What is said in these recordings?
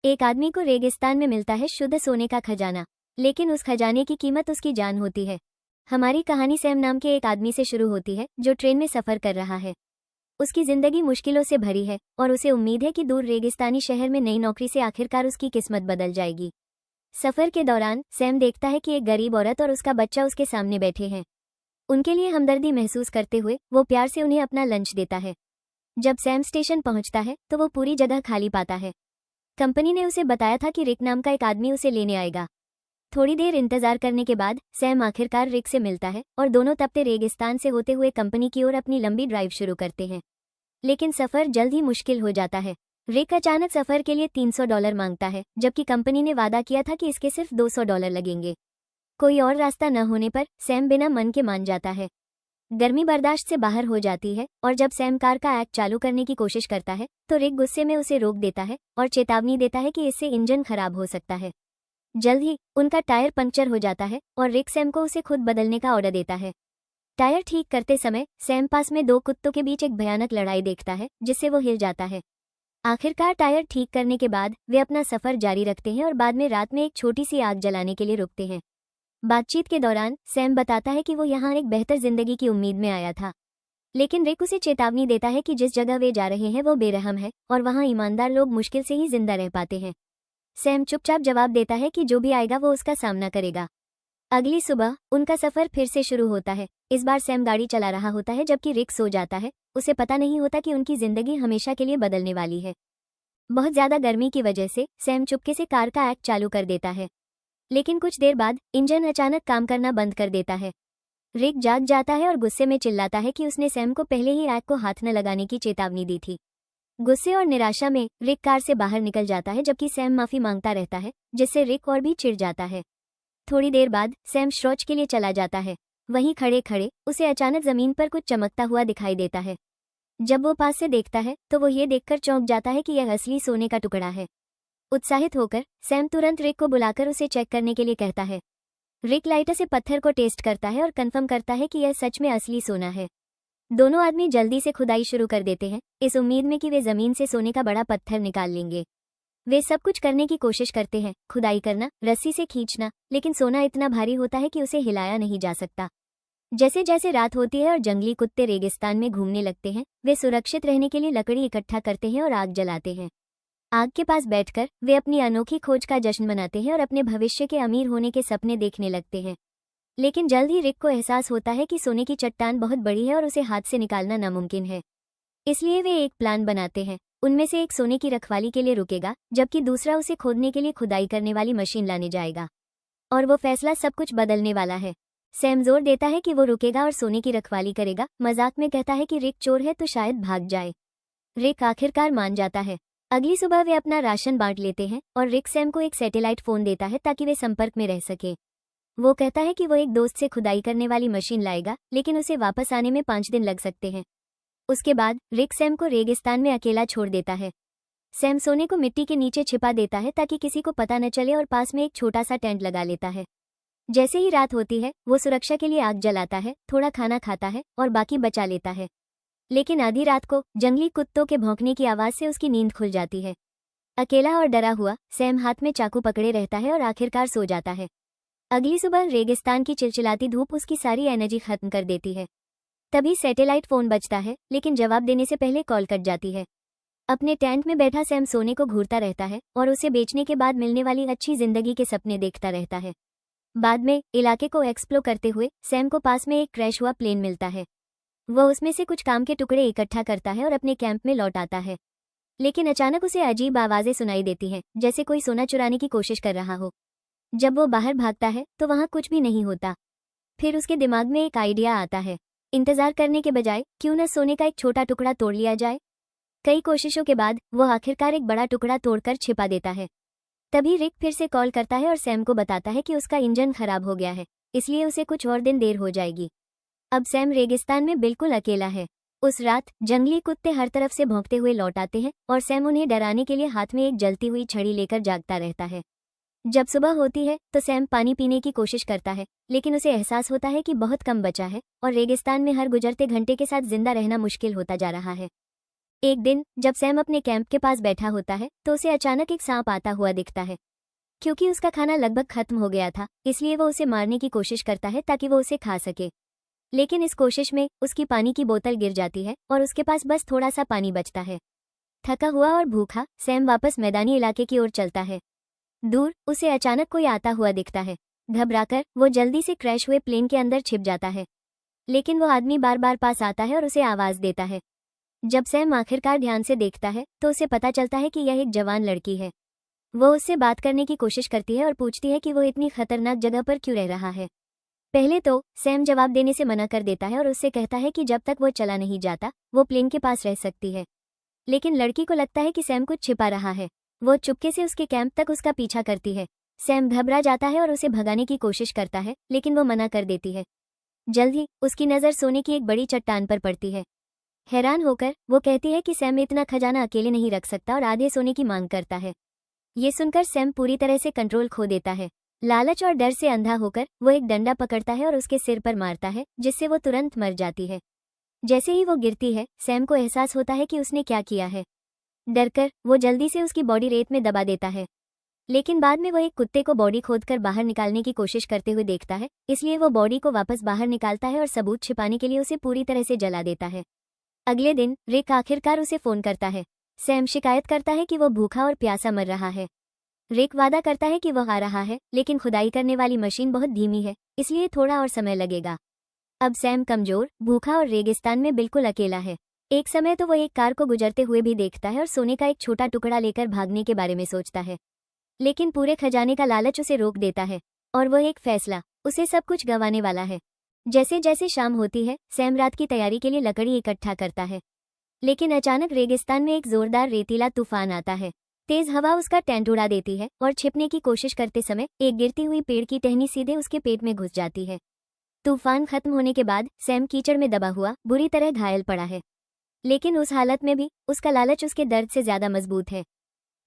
एक आदमी को रेगिस्तान में मिलता है शुद्ध सोने का खजाना, लेकिन उस खजाने की कीमत उसकी जान होती है। हमारी कहानी सैम नाम के एक आदमी से शुरू होती है जो ट्रेन में सफर कर रहा है। उसकी जिंदगी मुश्किलों से भरी है और उसे उम्मीद है कि दूर रेगिस्तानी शहर में नई नौकरी से आखिरकार उसकी किस्मत बदल जाएगी। सफर के दौरान सैम देखता है कि एक गरीब औरत और उसका बच्चा उसके सामने बैठे हैं। उनके लिए हमदर्दी महसूस करते हुए वो प्यार से उन्हें अपना लंच देता है। जब सैम स्टेशन पहुंचता है तो वो पूरी जगह खाली पाता है। कंपनी ने उसे बताया था कि रिक नाम का एक आदमी उसे लेने आएगा। थोड़ी देर इंतजार करने के बाद सैम आखिरकार रिक से मिलता है और दोनों तपते रेगिस्तान से होते हुए कंपनी की ओर अपनी लंबी ड्राइव शुरू करते हैं। लेकिन सफर जल्द ही मुश्किल हो जाता है। रिक अचानक सफर के लिए $300 मांगता है, जबकि कंपनी ने वादा किया था कि इसके सिर्फ $200 लगेंगे। कोई और रास्ता न होने पर सैम बिना मन के मान जाता है। गर्मी बर्दाश्त से बाहर हो जाती है और जब सैम कार का एक्ट चालू करने की कोशिश करता है तो रिक गुस्से में उसे रोक देता है और चेतावनी देता है कि इससे इंजन खराब हो सकता है। जल्द ही उनका टायर पंक्चर हो जाता है और रिक सैम को उसे खुद बदलने का ऑर्डर देता है। टायर ठीक करते समय सैम पास में दो कुत्तों के बीच एक भयानक लड़ाई देखता है जिससे वो हिल जाता है। आखिरकार टायर ठीक करने के बाद वे अपना सफर जारी रखते हैं और बाद में रात में एक छोटी सी आग जलाने के लिए रुकते हैं। बातचीत के दौरान सैम बताता है कि वो यहाँ एक बेहतर जिंदगी की उम्मीद में आया था, लेकिन रिक उसे चेतावनी देता है कि जिस जगह वे जा रहे हैं वो बेरहम है और वहाँ ईमानदार लोग मुश्किल से ही जिंदा रह पाते हैं। सैम चुपचाप जवाब देता है कि जो भी आएगा वो उसका सामना करेगा। अगली सुबह उनका सफर फिर से शुरू होता है। इस बार सैम गाड़ी चला रहा होता है जबकि रिक सो जाता है। उसे पता नहीं होता कि उनकी जिंदगी हमेशा के लिए बदलने वाली है। बहुत ज्यादा गर्मी की वजह से सैम चुपके से कार का एक्ट चालू कर देता है, लेकिन कुछ देर बाद इंजन अचानक काम करना बंद कर देता है। रिक जाग जाता है और गुस्से में चिल्लाता है कि उसने सैम को पहले ही एक्ट को हाथ न लगाने की चेतावनी दी थी। गुस्से और निराशा में रिक कार से बाहर निकल जाता है जबकि सैम माफी मांगता रहता है, जिससे रिक और भी चिढ़ जाता है। थोड़ी देर बाद सैम शौच के लिए चला जाता है। वहीं खड़े खड़े उसे अचानक जमीन पर कुछ चमकता हुआ दिखाई देता है। जब वो पास से देखता है तो वो ये देखकर चौंक जाता है कि यह असली सोने का टुकड़ा है। उत्साहित होकर सैम तुरंत रिक को बुलाकर उसे चेक करने के लिए कहता है। रिक लाइटर से पत्थर को टेस्ट करता है और कंफर्म करता है कि यह सच में असली सोना है। दोनों आदमी जल्दी से खुदाई शुरू कर देते हैं, इस उम्मीद में कि वे जमीन से सोने का बड़ा पत्थर निकाल लेंगे। वे सब कुछ करने की कोशिश करते हैं, खुदाई करना, रस्सी से खींचना, लेकिन सोना इतना भारी होता है कि उसे हिलाया नहीं जा सकता। जैसे जैसे रात होती है और जंगली कुत्ते रेगिस्तान में घूमने लगते हैं, वे सुरक्षित रहने के लिए लकड़ी इकट्ठा करते हैं और आग जलाते हैं। आग के पास बैठकर वे अपनी अनोखी खोज का जश्न मनाते हैं और अपने भविष्य के अमीर होने के सपने देखने लगते हैं। लेकिन जल्द ही रिक को एहसास होता है कि सोने की चट्टान बहुत बड़ी है और उसे हाथ से निकालना नामुमकिन है। इसलिए वे एक प्लान बनाते हैं। उनमें से एक सोने की रखवाली के लिए रुकेगा, जबकि दूसरा उसे खोदने के लिए खुदाई करने वाली मशीन लाने जाएगा। और वो फैसला सब कुछ बदलने वाला है। सैम जोर देता है कि वो रुकेगा और सोने की रखवाली करेगा, मजाक में कहता है कि रिक चोर है तो शायद भाग जाए। रिक आखिरकार मान जाता है। अगली सुबह वे अपना राशन बांट लेते हैं और रिक सैम को एक सैटेलाइट फोन देता है ताकि वे संपर्क में रह सके। वो कहता है कि वो एक दोस्त से खुदाई करने वाली मशीन लाएगा, लेकिन उसे वापस आने में 5 दिन लग सकते हैं। उसके बाद रिक सैम को रेगिस्तान में अकेला छोड़ देता है। सैम सोने को मिट्टी के नीचे छिपा देता है ताकि किसी को पता न चले और पास में एक छोटा सा टेंट लगा लेता है। जैसे ही रात होती है वो सुरक्षा के लिए आग जलाता है, थोड़ा खाना खाता है और बाकी बचा लेता है। लेकिन आधी रात को जंगली कुत्तों के भौंकने की आवाज से उसकी नींद खुल जाती है। अकेला और डरा हुआ सैम हाथ में चाकू पकड़े रहता है और आखिरकार सो जाता है। अगली सुबह रेगिस्तान की चिलचिलाती धूप उसकी सारी एनर्जी खत्म कर देती है। तभी सैटेलाइट फोन बजता है, लेकिन जवाब देने से पहले कॉल कट जाती है। अपने टेंट में बैठा सैम सोने को घूरता रहता है और उसे बेचने के बाद मिलने वाली अच्छी जिंदगी के सपने देखता रहता है। बाद में इलाके को एक्सप्लोर करते हुए सैम को पास में एक क्रैश हुआ प्लेन मिलता है। वह उसमें से कुछ काम के टुकड़े इकट्ठा करता है और अपने कैंप में लौट आता है। लेकिन अचानक उसे अजीब आवाजें सुनाई देती हैं, जैसे कोई सोना चुराने की कोशिश कर रहा हो। जब वो बाहर भागता है तो वहाँ कुछ भी नहीं होता। फिर उसके दिमाग में एक आइडिया आता है। इंतजार करने के बजाय क्यों न सोने का एक छोटा टुकड़ा तोड़ लिया जाए। कई कोशिशों के बाद वो आखिरकार एक बड़ा टुकड़ा तोड़कर छिपा देता है। तभी रिक फिर से कॉल करता है और सैम को बताता है कि उसका इंजन खराब हो गया है, इसलिए उसे कुछ और दिन देर हो जाएगी। अब सैम रेगिस्तान में बिल्कुल अकेला है। उस रात जंगली कुत्ते हर तरफ से भौंकते हुए लौट आते हैं और सैम उन्हें डराने के लिए हाथ में एक जलती हुई छड़ी लेकर जागता रहता है। जब सुबह होती है तो सैम पानी पीने की कोशिश करता है, लेकिन उसे एहसास होता है कि बहुत कम बचा है और रेगिस्तान में हर गुजरते घंटे के साथ जिंदा रहना मुश्किल होता जा रहा है। एक दिन जब सैम अपने कैंप के पास बैठा होता है तो उसे अचानक एक सांप आता हुआ दिखता है। क्योंकि उसका खाना लगभग खत्म हो गया था, इसलिए वो उसे मारने की कोशिश करता है ताकि वो उसे खा सके। लेकिन इस कोशिश में उसकी पानी की बोतल गिर जाती है और उसके पास बस थोड़ा सा पानी बचता है। थका हुआ और भूखा सैम वापस मैदानी इलाके की ओर चलता है। दूर उसे अचानक कोई आता हुआ दिखता है। घबराकर वो जल्दी से क्रैश हुए प्लेन के अंदर छिप जाता है। लेकिन वो आदमी बार बार पास आता है और उसे आवाज देता है। जब सैम आखिरकार ध्यान से देखता है तो उसे पता चलता है कि यह एक जवान लड़की है। वो उससे बात करने की कोशिश करती है और पूछती है कि वो इतनी खतरनाक जगह पर क्यों रह रहा है। पहले तो सैम जवाब देने से मना कर देता है और उससे कहता है कि जब तक वो चला नहीं जाता वो प्लेन के पास रह सकती है। लेकिन लड़की को लगता है कि सैम कुछ छिपा रहा है। वो चुपके से उसके कैंप तक उसका पीछा करती है। सैम घबरा जाता है और उसे भगाने की कोशिश करता है, लेकिन वो मना कर देती है। जल्द ही उसकी नज़र सोने की एक बड़ी चट्टान पर पड़ती है। हैरान होकर वो कहती है कि सैम इतना खजाना अकेले नहीं रख सकता और आधे सोने की मांग करता है। ये सुनकर सैम पूरी तरह से कंट्रोल खो देता है। लालच और डर से अंधा होकर वो एक डंडा पकड़ता है और उसके सिर पर मारता है, जिससे वो तुरंत मर जाती है। जैसे ही वो गिरती है सैम को एहसास होता है कि उसने क्या किया है। डरकर वो जल्दी से उसकी बॉडी रेत में दबा देता है। लेकिन बाद में वो एक कुत्ते को बॉडी खोदकर बाहर निकालने की कोशिश करते हुए देखता है, इसलिए वो बॉडी को वापस बाहर निकालता है और सबूत छिपाने के लिए उसे पूरी तरह से जला देता है। अगले दिन रिक आखिरकार उसे फोन करता है। सैम शिकायत करता है कि वो भूखा और प्यासा मर रहा है। रिक वादा करता है कि वह आ रहा है, लेकिन खुदाई करने वाली मशीन बहुत धीमी है, इसलिए थोड़ा और समय लगेगा। अब सैम कमजोर, भूखा और रेगिस्तान में बिल्कुल अकेला है। एक समय तो वो एक कार को गुजरते हुए भी देखता है और सोने का एक छोटा टुकड़ा लेकर भागने के बारे में सोचता है। लेकिन पूरे खजाने का लालच उसे रोक देता है और वह एक फैसला उसे सब कुछ गंवाने वाला है। जैसे जैसे शाम होती है सैम रात की तैयारी के लिए लकड़ी इकट्ठा करता है। लेकिन अचानक रेगिस्तान में एक जोरदार रेतीला तूफान आता है। तेज हवा उसका टेंट उड़ा देती है और छिपने की कोशिश करते समय एक गिरती हुई पेड़ की टहनी सीधे उसके पेट में घुस जाती है। तूफान खत्म होने के बाद सैम कीचड़ में दबा हुआ बुरी तरह घायल पड़ा है। लेकिन उस हालत में भी उसका लालच उसके दर्द से ज्यादा मजबूत है।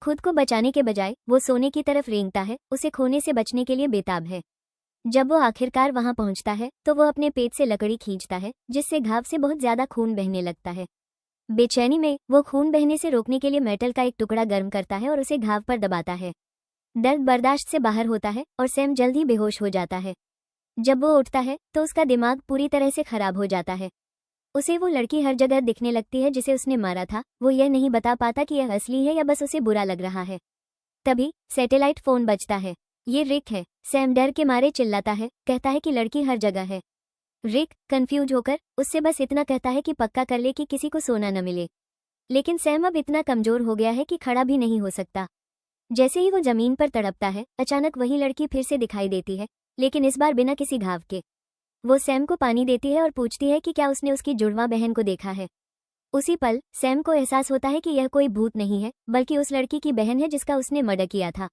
खुद को बचाने के बजाय वो सोने की तरफ रेंगता है, उसे खोने से बचने के लिए बेताब है। जब वो आखिरकार वहां पहुंचता है तो वो अपने पेट से लकड़ी खींचता है, जिससे घाव से बहुत ज्यादा खून बहने लगता है। बेचैनी में वो खून बहने से रोकने के लिए मेटल का एक टुकड़ा गर्म करता है और उसे घाव पर दबाता है। दर्द बर्दाश्त से बाहर होता है और सैम जल्द ही बेहोश हो जाता है। जब वो उठता है तो उसका दिमाग पूरी तरह से खराब हो जाता है। उसे वो लड़की हर जगह दिखने लगती है जिसे उसने मारा था। वो यह नहीं बता पाता कि यह असली है या बस उसे बुरा लग रहा है। तभी सैटेलाइट फोन बजता है। ये रिक है। सैम डर के मारे चिल्लाता है, कहता है कि लड़की हर जगह है। रिक कंफ्यूज होकर उससे बस इतना कहता है कि पक्का कर ले कि किसी को सोना न मिले। लेकिन सैम अब इतना कमजोर हो गया है कि खड़ा भी नहीं हो सकता। जैसे ही वो जमीन पर तड़पता है अचानक वही लड़की फिर से दिखाई देती है, लेकिन इस बार बिना किसी घाव के। वो सैम को पानी देती है और पूछती है कि क्या उसने उसकी जुड़वा बहन को देखा है। उसी पल सैम को एहसास होता है कि यह कोई भूत नहीं है, बल्कि उस लड़की की बहन है जिसका उसने मर्डर किया था।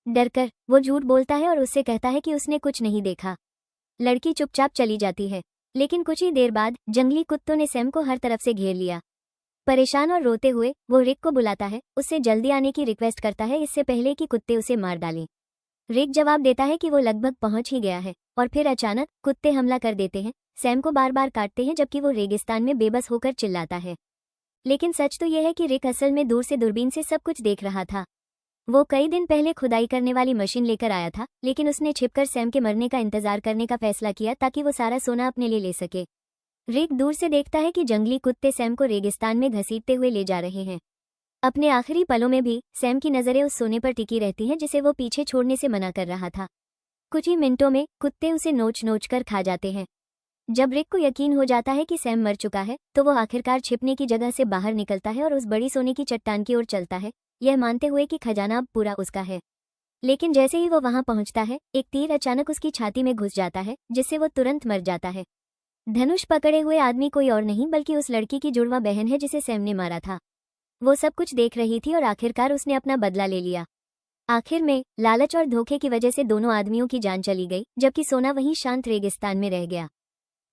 डरकर वो झूठ बोलता है और उससे कहता है कि उसने कुछ नहीं देखा। लड़की चुपचाप चली जाती है। लेकिन कुछ ही देर बाद जंगली कुत्तों ने सैम को हर तरफ से घेर लिया। परेशान और रोते हुए वो रिक को बुलाता है, उससे जल्दी आने की रिक्वेस्ट करता है, इससे पहले कि कुत्ते उसे मार डालें। रिक जवाब देता है कि वो लगभग पहुंच ही गया है और फिर अचानक कुत्ते हमला कर देते हैं। सैम को बार बार काटते हैं जबकि वो रेगिस्तान में बेबस होकर चिल्लाता है। लेकिन सच तो यह है कि रिक असल में दूर से दूरबीन से सब कुछ देख रहा था। वो कई दिन पहले खुदाई करने वाली मशीन लेकर आया था, लेकिन उसने छिपकर सैम के मरने का इंतजार करने का फैसला किया ताकि वो सारा सोना अपने लिए ले सके। रिक दूर से देखता है कि जंगली कुत्ते सैम को रेगिस्तान में घसीटते हुए ले जा रहे हैं। अपने आखिरी पलों में भी सैम की नज़रें उस सोने पर टिकी रहती हैं जिसे वो पीछे छोड़ने से मना कर रहा था। कुछ ही मिनटों में कुत्ते उसे नोच नोच कर खा जाते हैं। जब रिक को यकीन हो जाता है कि सैम मर चुका है तो वो आखिरकार छिपने की जगह से बाहर निकलता है और उस बड़ी सोने की चट्टान की ओर चलता है, यह मानते हुए कि खजाना अब पूरा उसका है। लेकिन जैसे ही वो वहां पहुंचता है एक तीर अचानक उसकी छाती में घुस जाता है, जिससे वो तुरंत मर जाता है। धनुष पकड़े हुए आदमी कोई और नहीं बल्कि उस लड़की की जुड़वा बहन है जिसे सैम ने मारा था। वो सब कुछ देख रही थी और आखिरकार उसने अपना बदला ले लिया। आखिर में लालच और धोखे की वजह से दोनों आदमियों की जान चली गई, जबकि सोना वहीं शांत रेगिस्तान में रह गया।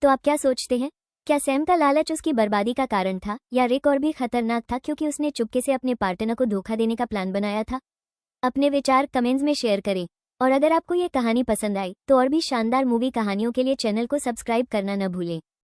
तो आप क्या सोचते हैं? क्या सैम का लालच उसकी बर्बादी का कारण था, या रिक और भी खतरनाक था क्योंकि उसने चुपके से अपने पार्टनर को धोखा देने का प्लान बनाया था? अपने विचार कमेंट्स में शेयर करें। और अगर आपको ये कहानी पसंद आई तो और भी शानदार मूवी कहानियों के लिए चैनल को सब्सक्राइब करना न भूलें।